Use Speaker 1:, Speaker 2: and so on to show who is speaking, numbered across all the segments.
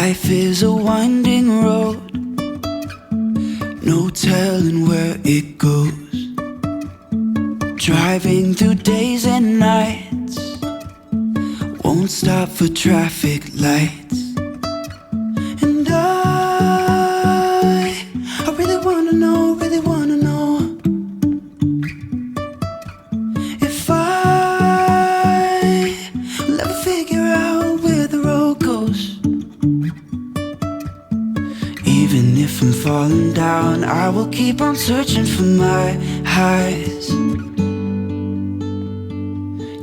Speaker 1: Life is a winding road, no telling where it goes. Driving through days and nights, won't stop for traffic lights. And I really wanna know, if I'll ever figure out where the road goes. Even if I'm falling down, I will keep on searching for my highs.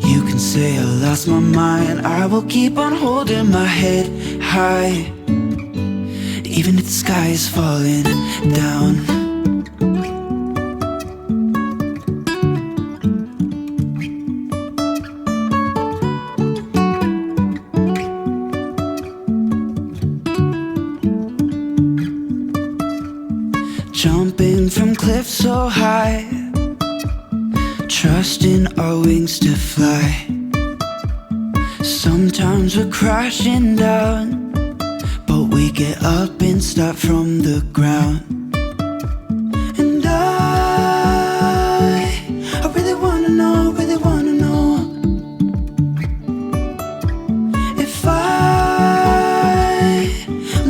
Speaker 1: You can say I lost my mind, I will keep on holding my head high, even if the sky is falling down. Jumping from cliffs so high, trusting our wings to fly. Sometimes we're crashing down, but we get up and start from the ground. And I really wanna know, if I'll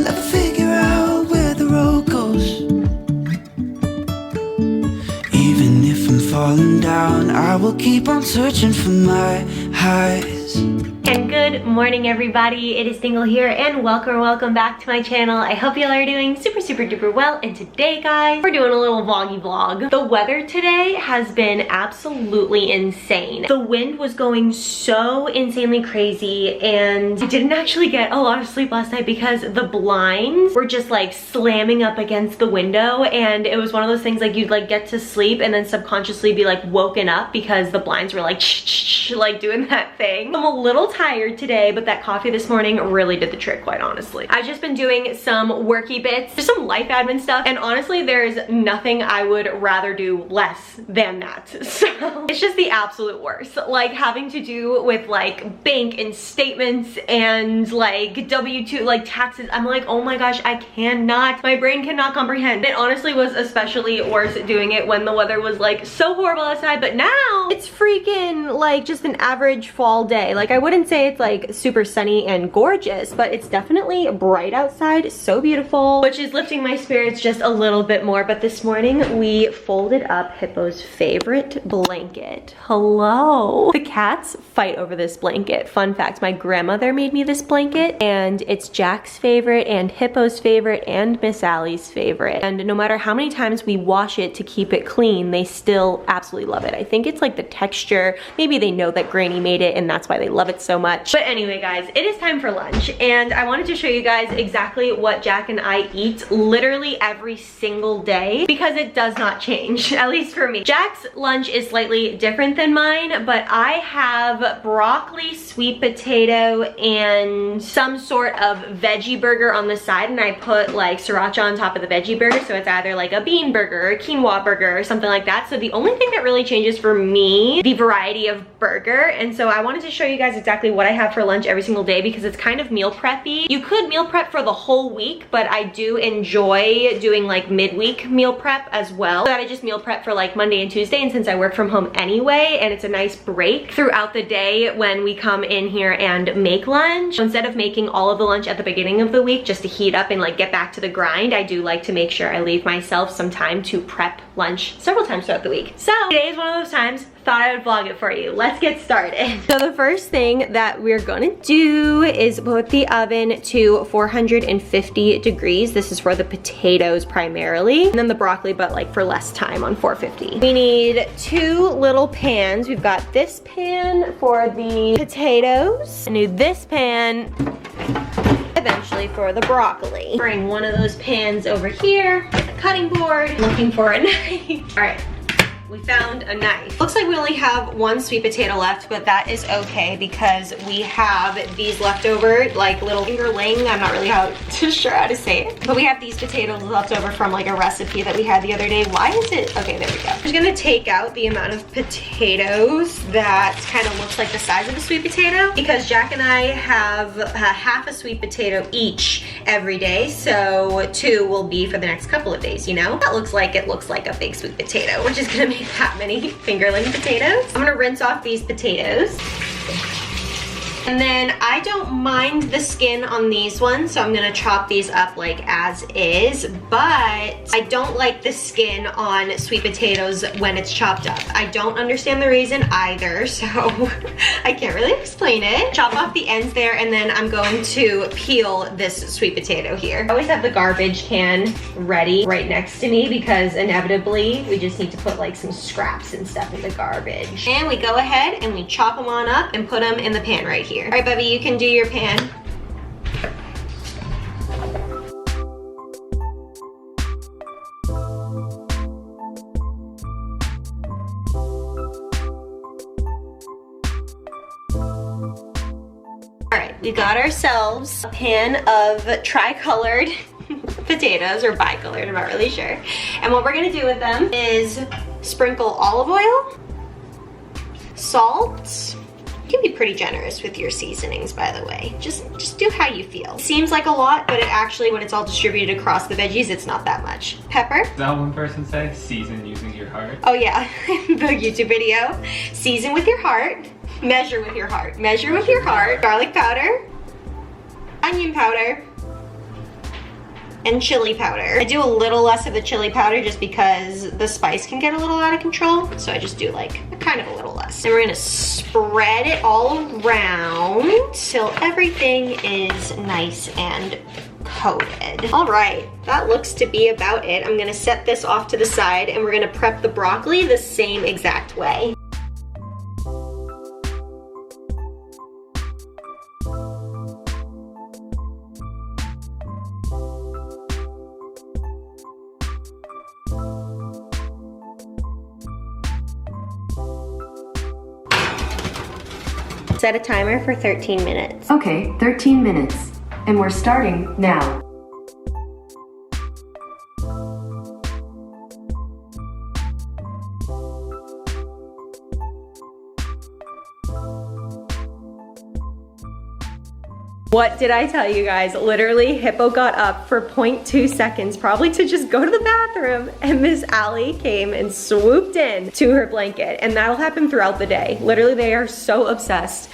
Speaker 1: ever figure out where the road goes. Even if I'm falling down, I will keep on searching for my highs.
Speaker 2: And good morning, everybody. It is Dingle here, and welcome back to my channel. I hope y'all are doing super duper well. And today, guys, we're doing a little vloggy vlog. The weather today has been absolutely insane. The wind was going so insanely crazy, and I didn't actually get a lot of sleep last night because the blinds were just like slamming up against the window, and it was one of those things like you'd like get to sleep and then subconsciously be like woken up because the blinds were like like doing that thing. I'm a little tired today, but that coffee this morning really did the trick, quite honestly. I've just been doing some worky bits, just some life admin stuff, and honestly there's nothing I would rather do less than that. So it's just the absolute worst, like having to do with like bank and statements and like W-2 like taxes. I'm like, oh my gosh, I cannot, my brain cannot comprehend. It honestly was especially worse doing it when the weather was like so horrible outside, but now it's freaking like just an average fall day. Like I wouldn't say it's like super sunny and gorgeous, but it's definitely bright outside, so beautiful, which is lifting my spirits just a little bit more. But this morning we folded up Hippo's favorite blanket. Hello. The cats fight over this blanket. Fun fact, my grandmother made me this blanket, and it's Jack's favorite and Hippo's favorite and Miss Allie's favorite. And no matter how many times we wash it to keep it clean, they still absolutely love it. I think it's like the texture. Maybe they know that Granny made it and that's why they love it so much. But anyway, guys, it is time for lunch, and I wanted to show you guys exactly what Jack and I eat literally every single day, because it does not change, at least for me. Jack's lunch is slightly different than mine, but I have broccoli, sweet potato, and some sort of veggie burger on the side, and I put like sriracha on top of the veggie burger, so it's either like a bean burger or a quinoa burger or something like that. So the only thing that really changes for me, the variety of burger. And so I wanted to show you guys exactly what I have for lunch every single day, because it's kind of meal preppy. You could meal prep for the whole week, but I do enjoy doing like midweek meal prep as well. So that I just meal prep for like Monday and Tuesday, and since I work from home anyway, and it's a nice break throughout the day when we come in here and make lunch. So instead of making all of the lunch at the beginning of the week just to heat up and like get back to the grind, I do like to make sure I leave myself some time to prep lunch several times throughout the week. So today is one of those times, thought I would vlog it for you. Let's get started. So the first thing that we're gonna do is put the oven to 450 degrees. This is for the potatoes primarily, and then the broccoli, but like for less time on 450. We need 2 little pans. We've got this pan for the potatoes, and need this pan eventually for the broccoli. Bring one of those pans over here, get the cutting board, looking for a knife. All right. we found a knife. Looks like we only have one sweet potato left, but that is okay because we have these leftover, like little fingerling. I'm not really sure how to say it, but we have these potatoes left over from like a recipe that we had the other day. Why is it? Okay, there we go. I'm just gonna take out the amount of potatoes that kind of looks like the size of a sweet potato, because Jack and I have half a sweet potato each every day, so 2 will be for the next couple of days, you know? That looks like a big sweet potato. We're just gonna make that many fingerling potatoes. I'm gonna rinse off these potatoes. And then I don't mind the skin on these ones, so I'm gonna chop these up like as is, but I don't like the skin on sweet potatoes when it's chopped up. I don't understand the reason either, so I can't really explain it. Chop off the ends there, and then I'm going to peel this sweet potato here. I always have the garbage can ready right next to me because inevitably we just need to put like some scraps and stuff in the garbage. And we go ahead and we chop them on up and put them in the pan right here. All right, Bubby, you can do your pan. All right, we got ourselves a pan of tri-colored potatoes, or bicolored, I'm not really sure. And what we're gonna do with them is sprinkle olive oil, salt. You can be pretty generous with your seasonings, by the way. Just do how you feel. Seems like a lot, but it actually, when it's all distributed across the veggies, it's not that much. Pepper.
Speaker 3: Is that one person say? Season using your heart.
Speaker 2: Oh yeah, the YouTube video. Season with your heart. Measure with your heart. Measure with your heart. Garlic powder. Onion powder. And chili powder. I do a little less of the chili powder just because the spice can get a little out of control. So I just do like kind of a little less. And we're gonna spread it all around till everything is nice and coated. All right, that looks to be about it. I'm gonna set this off to the side and we're gonna prep the broccoli the same exact way. Set a timer for 13 minutes.
Speaker 4: Okay, 13 minutes. And we're starting now.
Speaker 2: What did I tell you guys? Literally, Hippo got up for 0.2 seconds, probably to just go to the bathroom, and Miss Allie came and swooped in to her blanket, and that'll happen throughout the day. Literally, they are so obsessed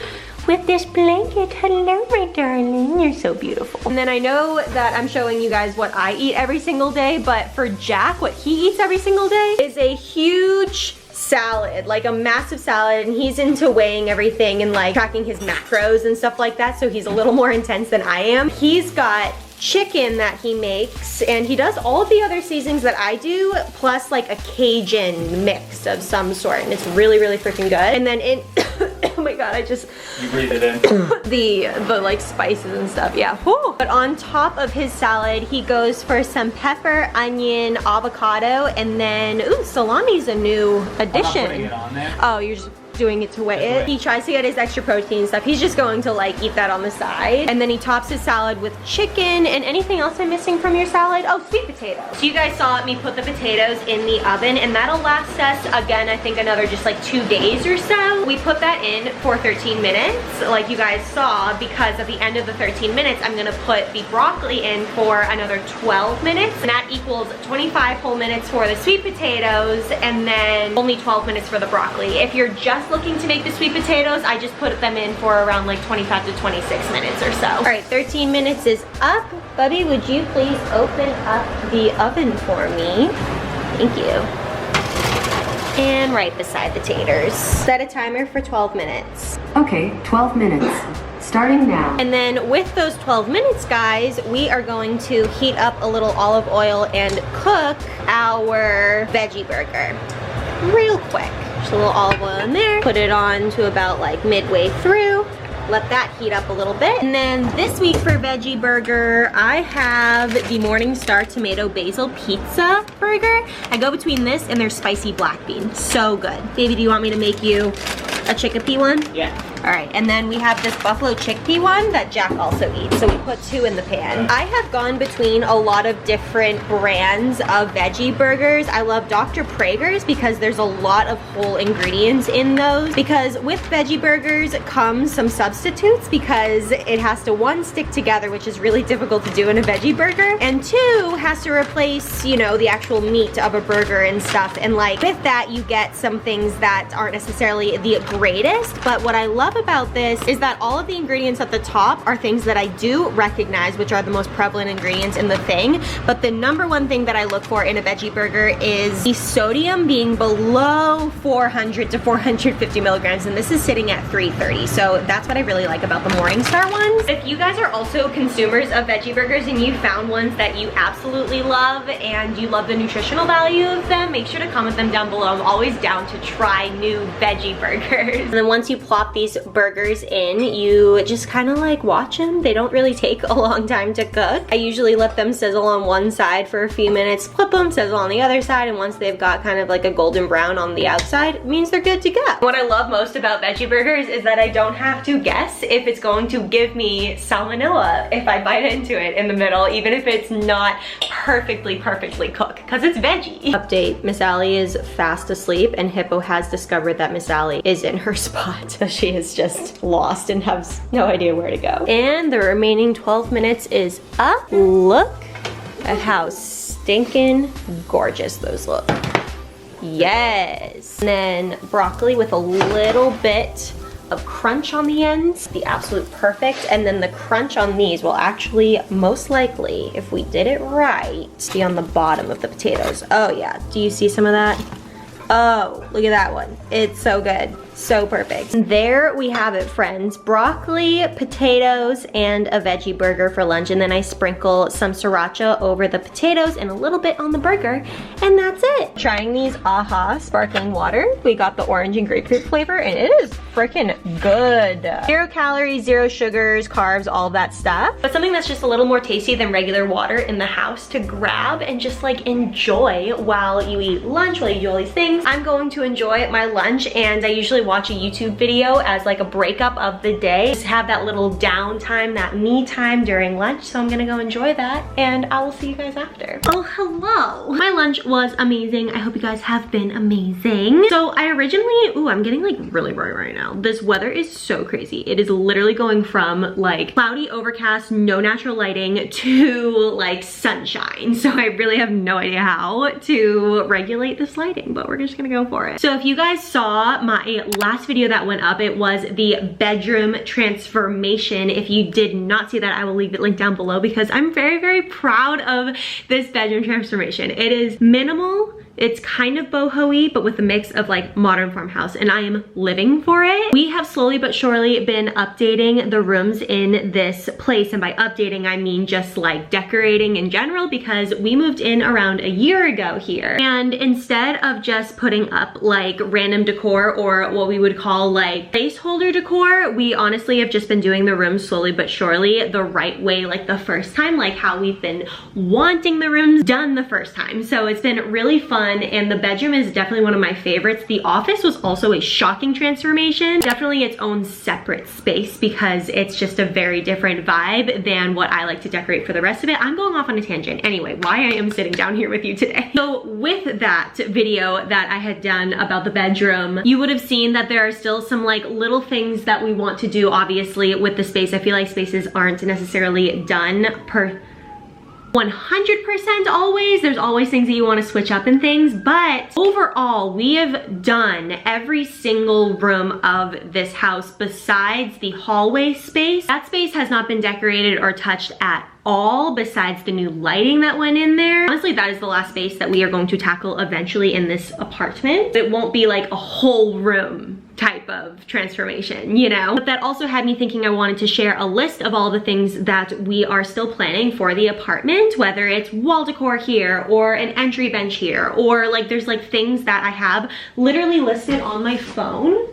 Speaker 2: with this blanket. Hello, my darling, you're so beautiful. And then I know that I'm showing you guys what I eat every single day, but for Jack, what he eats every single day is a huge salad, like a massive salad, and he's into weighing everything and like tracking his macros and stuff like that, so he's a little more intense than I am. He's got chicken that he makes, and he does all of the other seasonings that I do, plus like a Cajun mix of some sort, and it's really, really freaking good. And then in oh my god,
Speaker 3: You breathe it in.
Speaker 2: the like spices and stuff, yeah. Whew. But on top of his salad, he goes for some pepper, onion, avocado, and then, ooh, salami's a new addition.
Speaker 3: I'm not putting it on there.
Speaker 2: Oh, you're just doing it to weigh it. He tries to get his extra protein and stuff. He's just going to like eat that on the side. And then he tops his salad with chicken. And anything else I'm missing from your salad? Oh, sweet potatoes. So you guys saw me put the potatoes in the oven, and that'll last us, again, I think another just like 2 days or so. We put that in for 13 minutes, like you guys saw, because at the end of the 13 minutes, I'm gonna put the broccoli in for another 12 minutes. And that equals 25 whole minutes for the sweet potatoes, and then only 12 minutes for the broccoli. If you're just looking to make the sweet potatoes, I just put them in for around like 25 to 26 minutes or so. All right, 13 minutes is up. Bubby, would you please open up the oven for me? Thank you. And right beside the taters. Set a timer for 12 minutes.
Speaker 4: Okay, 12 minutes. Starting now.
Speaker 2: And then with those 12 minutes, guys, we are going to heat up a little olive oil and cook our veggie burger real quick. Just a little olive oil in there. Put it on to about like midway through. let that heat up a little bit. And then this week for veggie burger, I have the Morningstar tomato basil pizza burger. I go between this and their spicy black bean. So good. Baby, do you want me to make you a chickpea one?
Speaker 3: Yeah.
Speaker 2: All right, and then we have this buffalo chickpea one that Jack also eats, so we put 2 in the pan. I have gone between a lot of different brands of veggie burgers. I love Dr. Praeger's because there's a lot of whole ingredients in those. Because with veggie burgers comes some substitutes because it has to, 1, stick together, which is really difficult to do in a veggie burger, and 2, has to replace, you know, the actual meat of a burger and stuff. And like with that, you get some things that aren't necessarily the greatest, but what I love about this is that all of the ingredients at the top are things that I do recognize, which are the most prevalent ingredients in the thing. But the #1 thing that I look for in a veggie burger is the sodium being below 400 to 450 milligrams, and this is sitting at 330. So that's what I really like about the Morningstar ones. If you guys are also consumers of veggie burgers and you found ones that you absolutely love and you love the nutritional value of them, make sure to comment them down below. I'm always down to try new veggie burgers. And then once you plop these burgers in, you just kind of like watch them. They don't really take a long time to cook. I usually let them sizzle on one side for a few minutes, flip them, sizzle on the other side, and once they've got kind of like a golden brown on the outside, it means they're good to go. What I love most about veggie burgers is that I don't have to guess if it's going to give me salmonella if I bite into it in the middle, even if it's not perfectly cooked, because it's veggie. Update, Miss Allie is fast asleep and Hippo has discovered that Miss Allie is in her spot. So she is just lost and has no idea where to go. And the remaining 12 minutes is up. Look at how stinking gorgeous those look. Yes. And then broccoli with a little bit of crunch on the ends, the absolute perfect. And then the crunch on these will actually, most likely, if we did it right, be on the bottom of the potatoes. Oh yeah, do you see some of that? Oh, look at that one. It's so good. So perfect. And there we have it, friends. Broccoli, potatoes, and a veggie burger for lunch. And then I sprinkle some sriracha over the potatoes and a little bit on the burger. And that's it. Trying these AHA sparkling water. We got the orange and grapefruit flavor and it is freaking good. 0 calories, 0 sugars, carbs, all of that stuff. But something that's just a little more tasty than regular water in the house to grab and just like enjoy while you eat lunch, while you do all these things. I'm going to enjoy my lunch, and I usually watch a YouTube video as like a breakup of the day. Just have that little downtime, that me time during lunch. So I'm gonna go enjoy that and I will see you guys after. Oh, hello. My lunch was amazing. I hope you guys have been amazing. So I originally, ooh, I'm getting like really bright right now. This weather is so crazy. It is literally going from like cloudy, overcast, no natural lighting to like sunshine. So I really have no idea how to regulate this lighting, but we're just gonna go for it. So if you guys saw my last video that went up, it was the bedroom transformation. If you did not see that, I will leave it linked down below because I'm very, very proud of this bedroom transformation. It is minimal. It's kind of boho-y, but with a mix of like modern farmhouse, and I am living for it. We have slowly but surely been updating the rooms in this place, and by updating I mean just like decorating in general, because we moved in around a year ago here. And instead of just putting up like random decor or what we would call like placeholder decor, we honestly have just been doing the rooms slowly but surely the right way, like the first time, like how we've been wanting the rooms done the first time. So it's been really fun. And the bedroom is definitely one of my favorites. The office was also a shocking transformation. Definitely its own separate space because it's just a very different vibe than what I like to decorate for the rest of it. I'm going off on a tangent. Anyway, why I am sitting down here with you today. So with that video that I had done about the bedroom, you would have seen that there are still some like little things that we want to do obviously with the space. I feel like spaces aren't necessarily done per 100% always. There's always things that you want to switch up and things, but overall we have done every single room of this house besides the hallway space. That space has not been decorated or touched at all besides the new lighting that went in there. Honestly, that is the last space that we are going to tackle eventually in this apartment. It won't be like a whole room type of transformation, you know? But that also had me thinking I wanted to share a list of all the things that we are still planning for the apartment, whether it's wall decor here or an entry bench here, or like there's like things that I have literally listed on my phone.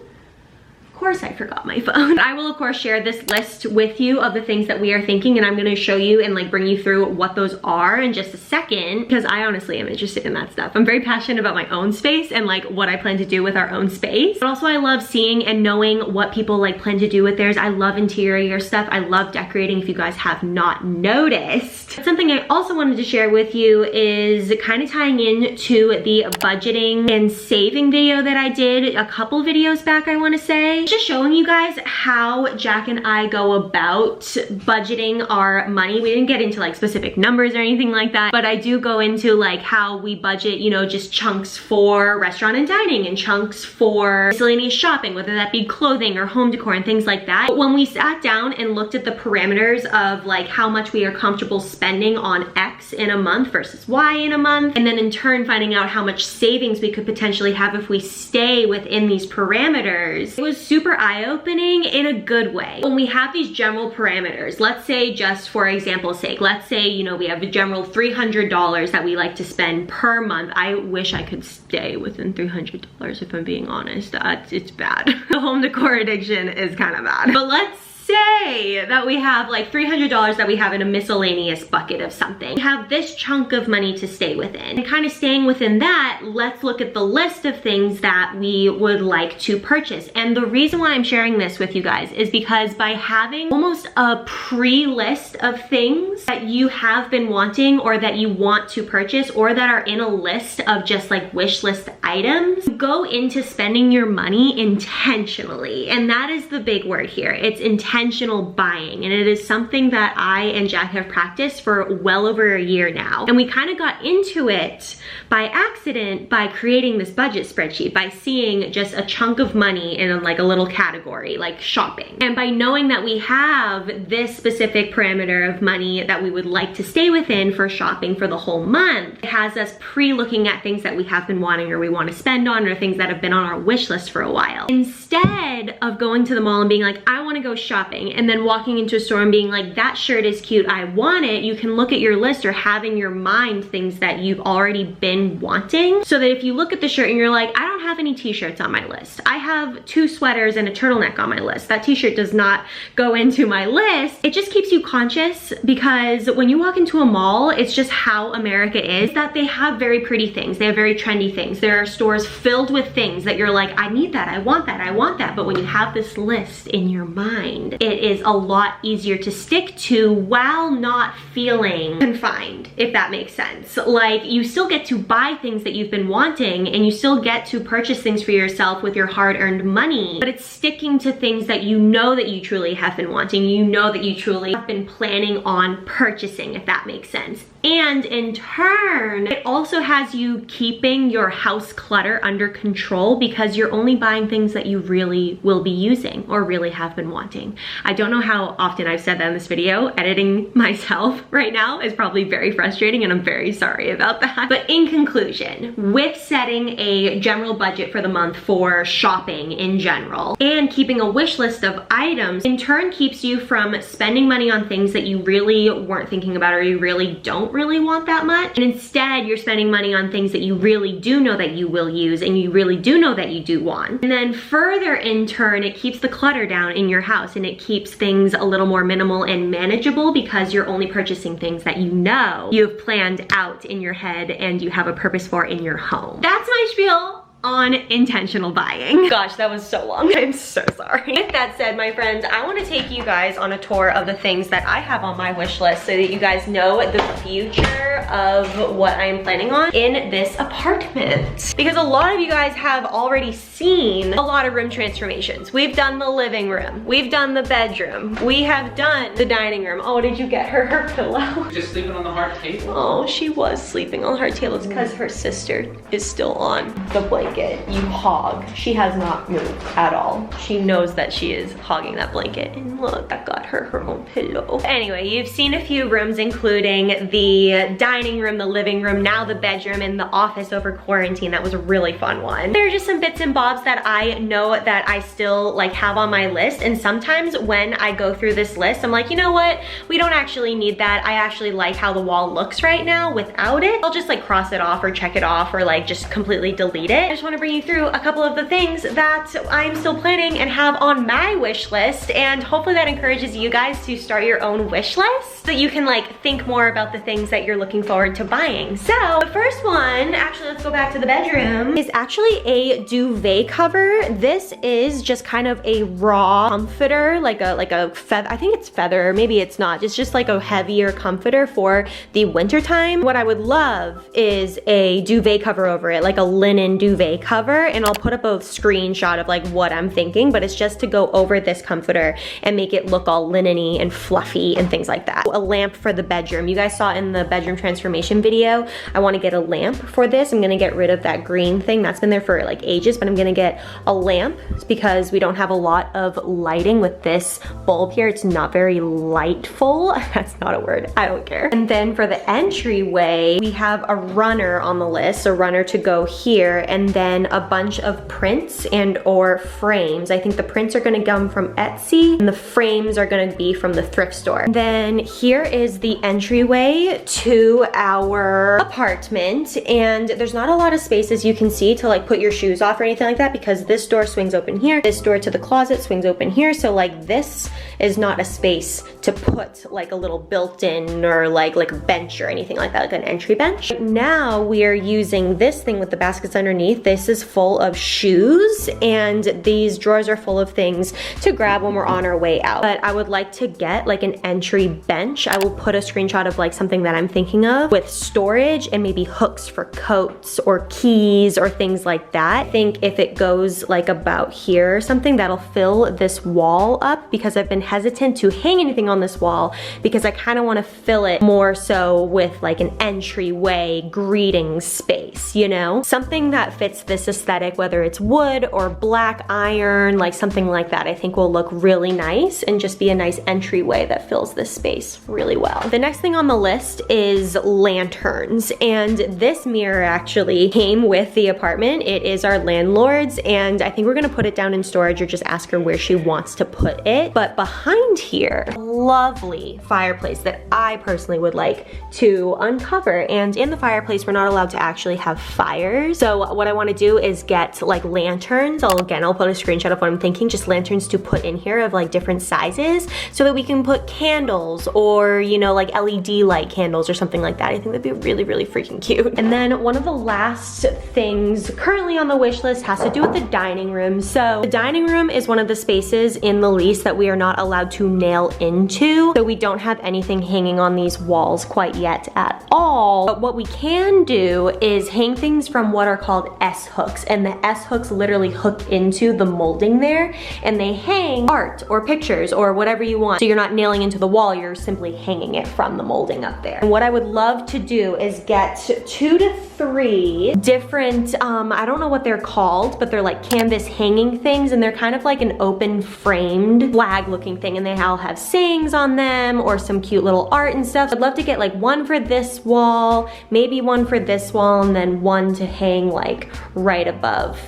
Speaker 2: course I forgot my phone. I will of course share this list with you of the things that we are thinking, and I'm gonna show you and like bring you through what those are in just a second, because I honestly am interested in that stuff. I'm very passionate about my own space and like what I plan to do with our own space. But also I love seeing and knowing what people like plan to do with theirs. I love interior stuff. I love decorating, if you guys have not noticed. Something I also wanted to share with you is kind of tying into the budgeting and saving video that I did a couple videos back, I want to say. Just showing you guys how Jack and I go about budgeting our money. We didn't get into like specific numbers or anything like that, but I do go into like how we budget, you know, just chunks for restaurant and dining and chunks for miscellaneous shopping, whether that be clothing or home decor and things like that. But when we sat down and looked at the parameters of like how much we are comfortable spending on X in a month versus Y in a month, and then in turn finding out how much savings we could potentially have if we stay within these parameters, it was super eye-opening in a good way. When we have these general parameters, let's say just for example's sake, let's say, you know, we have a general $300 that we like to spend per month. I wish I could stay within $300 if I'm being honest. It's bad. The home decor addiction is kind of bad. But let's say that we have like $300 that we have in a miscellaneous bucket of something. We have this chunk of money to stay within. And kind of staying within that, let's look at the list of things that we would like to purchase. And the reason why I'm sharing this with you guys is because by having almost a pre-list of things that you have been wanting or that you want to purchase or that are in a list of just like wish list items, go into spending your money intentionally. And that is the big word here. It's intentional buying, and it is something that I and Jack have practiced for well over a year now. And we kind of got into it by accident by creating this budget spreadsheet, by seeing just a chunk of money in like a little category like shopping, and by knowing that we have this specific parameter of money that we would like to stay within for shopping for the whole month. It has us pre-looking at things that we have been wanting or we want to spend on, or things that have been on our wish list for a while, instead of going to the mall and being like, I want to go shopping, and then walking into a store and being like, that shirt is cute, I want it. You can look at your list or have in your mind things that you've already been wanting, so that if you look at the shirt and you're like, I don't have any t-shirts on my list, I have 2 sweaters and a turtleneck on my list, that t-shirt does not go into my list. It just keeps you conscious, because when you walk into a mall, it's just how America is, that they have very pretty things, they have very trendy things. There are stores filled with things that you're like, I need that, I want that, I want that. But when you have this list in your mind, it is a lot easier to stick to while not feeling confined, if that makes sense. Like, you still get to buy things that you've been wanting, and you still get to purchase things for yourself with your hard-earned money, but it's sticking to things that you know that you truly have been wanting, you know that you truly have been planning on purchasing, if that makes sense. And in turn, it also has you keeping your house clutter under control, because you're only buying things that you really will be using or really have been wanting. I don't know how often I've said that in this video. Editing myself right now is probably very frustrating, and I'm very sorry about that. But in conclusion, with setting a general budget for the month for shopping in general and keeping a wish list of items, in turn keeps you from spending money on things that you really weren't thinking about or you really don't really want that much. And instead, you're spending money on things that you really do know that you will use and you really do know that you do want. And then further, in turn, it keeps the clutter down in your house, and it keeps things a little more minimal and manageable, because you're only purchasing things that you know you've planned out in your head and you have a purpose for in your home. That's my spiel on intentional buying. Gosh, that was so long. I'm so sorry. With that said, my friends, I want to take you guys on a tour of the things that I have on my wish list, so that you guys know the future of what I am planning on in this apartment. Because a lot of you guys have already seen a lot of room transformations. We've done the living room, we've done the bedroom, we have done the dining room. Oh, did you get her pillow?
Speaker 3: Just sleeping on the hard table.
Speaker 2: Oh, she was sleeping on her table. It's because her sister is still on the blanket. You hog. She has not moved at all. She knows that she is hogging that blanket. Look, I got her own pillow. Anyway, you've seen a few rooms, including the dining dining room, the living room, now the bedroom, and the office over quarantine. That was a really fun one. There are just some bits and bobs that I know that I still like have on my list, and sometimes when I go through this list, I'm like, you know what? We don't actually need that. I actually like how the wall looks right now without it. I'll just like cross it off or check it off or like just completely delete it. I just want to bring you through a couple of the things that I'm still planning and have on my wish list, and hopefully that encourages you guys to start your own wish list so that you can like think more about the things that you're looking forward to buying. So the first one, actually let's go back to the bedroom, is actually a duvet cover. This is just kind of a raw comforter, like a feather, I think it's feather, maybe it's not. It's just like a heavier comforter for the winter time. What I would love is a duvet cover over it, like a linen duvet cover, and I'll put up a screenshot of like what I'm thinking, but it's just to go over this comforter and make it look all linen-y and fluffy and things like that. A lamp for the bedroom. You guys saw in the bedroom transformation video, I want to get a lamp for this. I'm gonna get rid of that green thing that's been there for like ages, but I'm gonna get a lamp because we don't have a lot of lighting with this bulb here. It's not very lightful. That's not a word, I don't care. And then for the entryway, we have a runner on the list, a runner to go here, and then a bunch of prints and or frames. I think the prints are gonna come from Etsy and the frames are gonna be from the thrift store. And then here is the entryway to our apartment, and there's not a lot of space, as you can see, to like put your shoes off or anything like that, because this door swings open here, this door to the closet swings open here, so like this is not a space to put like a little built-in or like a bench or anything like that, like an entry bench. Now we are using this thing with the baskets underneath. This is full of shoes, and these drawers are full of things to grab when we're on our way out. But I would like to get like an entry bench. I will put a screenshot of like something that I'm thinking of with storage and maybe hooks for coats or keys or things like that. I think if it goes like about here or something, that'll fill this wall up, because I've been hesitant to hang anything on this wall because I kind of want to fill it more so with like an entryway greeting space, you know? Something that fits this aesthetic, whether it's wood or black iron, like something like that, I think will look really nice and just be a nice entryway that fills this space really well. The next thing on the list is lanterns, and this mirror actually came with the apartment. It is our landlord's, and I think we're gonna put it down in storage or just ask her where she wants to put it. But behind here, a lovely fireplace that I personally would like to uncover, and in the fireplace we're not allowed to actually have fires. So what I want to do is get like lanterns. I'll put a screenshot of what I'm thinking, just lanterns to put in here of like different sizes so that we can put candles or, you know, like LED light candles or something like that. I think that'd be really, really freaking cute. And then one of the last things currently on the wish list has to do with the dining room. So the dining room is one of the spaces in the lease that we are not allowed to nail into. So we don't have anything hanging on these walls quite yet at all. But what we can do is hang things from what are called S hooks, and the S hooks literally hook into the molding there, and they hang art or pictures or whatever you want. So you're not nailing into the wall, you're simply hanging it from the molding up there. And what I would love to do is get 2 to 3 different, I don't know what they're called, but they're like canvas hanging things, and they're kind of like an open framed flag looking thing, and they all have sayings on them or some cute little art and stuff. I'd love to get like one for this wall, maybe one for this wall, and then one to hang like right above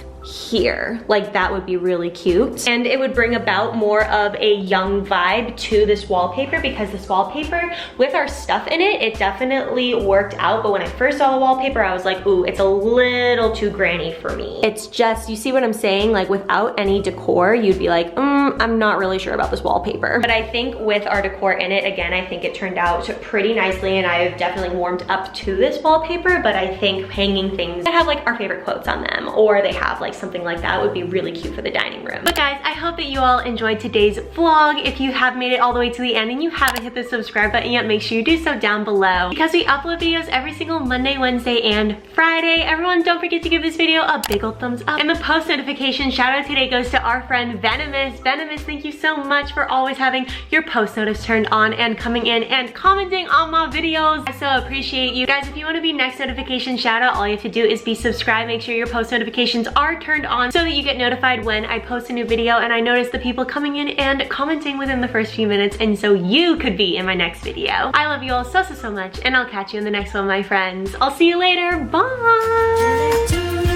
Speaker 2: here. Like that would be really cute, and it would bring about more of a young vibe to this wallpaper, because this wallpaper with our stuff in it, it definitely worked out. But when I first saw the wallpaper, I was like, ooh, it's a little too granny for me. It's just, you see what I'm saying? Like without any decor, you'd be like, I'm not really sure about this wallpaper. But I think with our decor in it, again, I think it turned out pretty nicely, and I have definitely warmed up to this wallpaper. But I think hanging things that have like our favorite quotes on them, or they have like something like that, would be really cute for the dining room. But guys, I hope that you all enjoyed today's vlog. If you have made it all the way to the end and you haven't hit the subscribe button yet, make sure you do so down below, because we upload videos every single Monday, Wednesday, and Friday. Everyone, don't forget to give this video a big old thumbs up. And the post notification shout out today goes to our friend Venomous. Venomous, thank you so much for always having your post notice turned on and coming in and commenting on my videos. I so appreciate you guys. If you want to be next notification shout out, all you have to do is be subscribed. Make sure your post notifications are are turned on so that you get notified when I post a new video, and I notice the people coming in and commenting within the first few minutes, and so you could be in my next video. I love you all so much, and I'll catch you in the next one, my friends. I'll see you later. Bye!